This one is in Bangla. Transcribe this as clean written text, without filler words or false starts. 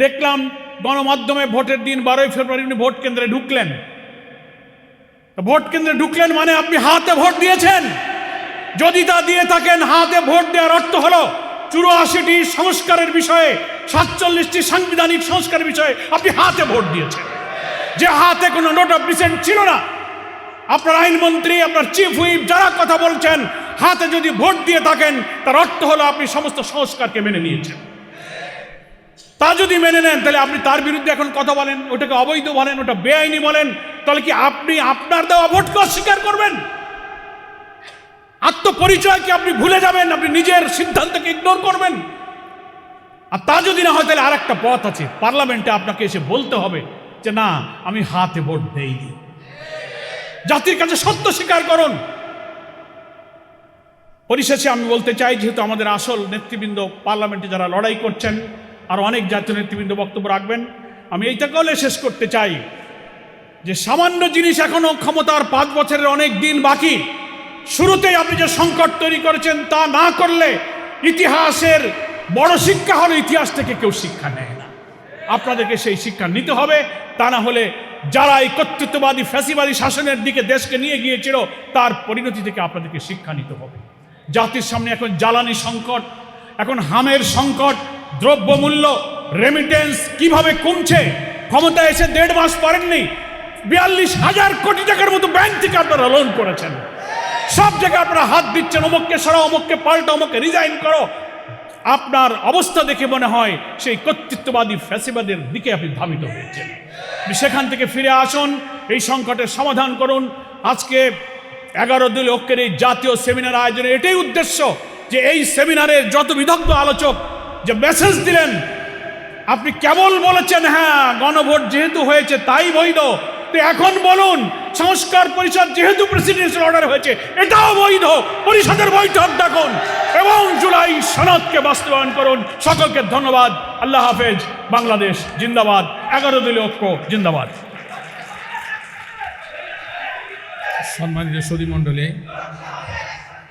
দেখলাম গণমাধ্যমে ভোটের দিন 12ই ফেব্রুয়ারি উনি ভোট কেন্দ্রে ঢুকলেন। ভোট কেন্দ্রে ঢুকলেন মানে আপনি হাতে ভোট দিয়েছেন। যদি তা দিয়ে থাকেন, হাতে ভোট দেওয়ার অর্থ হলো 84টি সংস্কারের বিষয়ে, 47টি সাংবিধানিক সংস্কারের বিষয়ে আপনি হাতে ভোট দিয়েছেন। যে হাতে কোনো নোট অফ ডিসেন্ট ছিল না। আপনার আইনমন্ত্রী, আপনার চিফ হুইপ যারা কথা বলছেন, হাতে যদি ভোট দিয়ে থাকেন তার অর্থ হলো আপনি সমস্ত সংস্কারকে মেনে নিয়েছেন। তা যদি মেনে নেন তাহলে আপনি তার বিরুদ্ধে এখন কথা বলেন, ওটাকে অবৈধ বলেন, ওটা বেআইনি বলেন, তাহলে কি আপনি আপনার দেওয়া ভোটকে অস্বীকার করবেন? আত্মপরিচয়কে আপনি ভুলে যাবেন, আপনি নিজের সিদ্ধান্তকে ইগনোর করবেন। আর তা যদি না হয় তাহলে আর একটা পথ আছে, পার্লামেন্টে আপনাকে এসে বলতে হবে যে না, আমি হাতে ভোট দেইনি। জাতির কাছে সত্য স্বীকার করুন। পরিশেষে আমি বলতে চাই, যেহেতু আমাদের আসল নেতৃবৃন্দ পার্লামেন্টে যারা লড়াই করছেন, আর অনেক জাতীয় নেতৃবৃন্দ বক্তব্য রাখবেন, আমি এইটা বলে শেষ করতে চাই যে সামান্য জিনিস, এখনো ক্ষমতার 5 বছরের অনেক দিন বাকি। শুরুতেই আপনি যে সংকট তৈরি করেছেন তা না করলে ইতিহাসের বড় শিক্ষা হলো ইতিহাস থেকে কেউ শিক্ষা নেয় না। আপনাদেরকে সেই শিক্ষা নিতে হবে। তা না হলে যারা এই কর্তৃত্ববাদী ফ্যাসিবাদী শাসনের দিকে দেশকে নিয়ে গিয়েছিল তার পরিণতি থেকে আপনাদেরকে শিক্ষা নিতে হবে। জাতির সামনে এখন জ্বালানি সংকট, এখন হামের সংকট, দ্রব্যমূল্য, রেমিটেন্স কিভাবে কমছে। ক্ষমতা এসে 1.5 মাস পারেননি, 42,000 কোটি টাকার মতো ব্যাংক থেকে আপনারা লোন করেছেন। সব জায়গায় আপনারা হাত দিচ্ছেন, অমুককে সরা, অমুককে পাল্টা, অমুককে রিজাইন করো। আপনার অবস্থা দেখে মনে হয় সেই কর্তৃত্ববাদী ফ্যাসিবাদের দিকে আপনি ধাবিত হয়েছেন। সেখান থেকে ফিরে আসুন, এই সংকটের সমাধান করুন। আজকে 11 দলীয় ঐক্যের এই জাতীয় সেমিনার আয়োজনের এটাই উদ্দেশ্য যে এই সেমিনারের যত বিদগ্ধ আলোচক যে মেসেজ দিলেন, আপনি কেবল বলেছেন হ্যাঁ গণভোট যেহেতু হয়েছে তাই বৈধ, তো এখন বলুন সংস্কার পরিষদ যেহেতু প্রেসিডেন্সিয়াল অর্ডার হয়েছে এটাও বৈধ, পরিষদের বৈঠক ডাকুন এবং জুলাই সনদকে বাস্তবায়ন করুন। সকলকে ধন্যবাদ। আল্লাহ হাফেজ। বাংলাদেশ জিন্দাবাদ। 11 দলীয় ঐক্য জিন্দাবাদ। সম্মানিত সুধী মণ্ডলী,